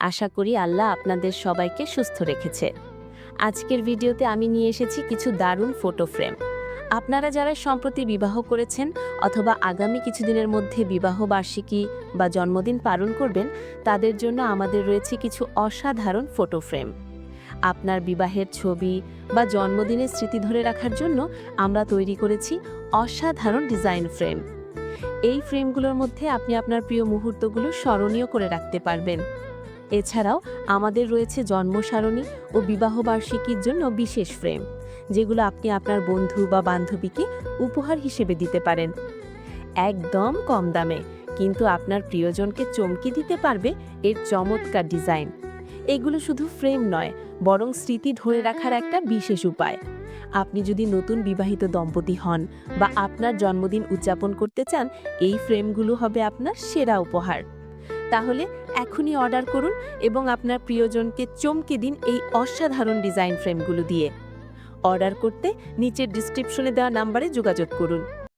আশা করি আল্লাহ আপনাদের সবাইকে সুস্থ রেখেছে। আজকের ভিডিওতে আমি নিয়ে এসেছি কিছু দারুণ ফটো ফ্রেম। আপনারা যারা সম্প্রতি বিবাহ করেছেন অথবা আগামী কিছুদিনের মধ্যে বিবাহ বার্ষিকী বা জন্মদিন পালন করবেন, তাদের জন্য আমাদের রয়েছে কিছু অসাধারণ ফটো ফ্রেম। আপনার বিবাহের ছবি বা জন্মদিনের স্মৃতি ধরে রাখার জন্য আমরা তৈরি করেছি অসাধারণ ডিজাইন ফ্রেম। এই ফ্রেমগুলোর মধ্যে আপনি আপনার প্রিয় মুহূর্তগুলো স্মরণীয় করে রাখতে পারবেন। এছাড়াও আমাদের রয়েছে জন্মসারণী ও বিবাহবার্ষিকীর জন্য বিশেষ ফ্রেম, যেগুলো আপনি আপনার বন্ধু বা বান্ধবীকে উপহার হিসেবে দিতে পারেন। একদম কম দামে, কিন্তু আপনার প্রিয়জনকে চমকে দিতে পারবে এর চমৎকার ডিজাইন। এগুলো শুধু ফ্রেম নয়, বরং স্মৃতি ধরে রাখার একটা বিশেষ উপায়। আপনি যদি নতুন বিবাহিত দম্পতি হন বা আপনার জন্মদিন উদযাপন করতে চান, এই ফ্রেমগুলো হবে আপনার সেরা উপহার। তাহলে এখনই অর্ডার করুন এবং আপনার প্রিয়জনকে চমকে দিন এই অসাধারণ ডিজাইন ফ্রেমগুলো দিয়ে। অর্ডার করতে নিচের ডিসক্রিপশনে দেওয়া নাম্বারে যোগাযোগ করুন।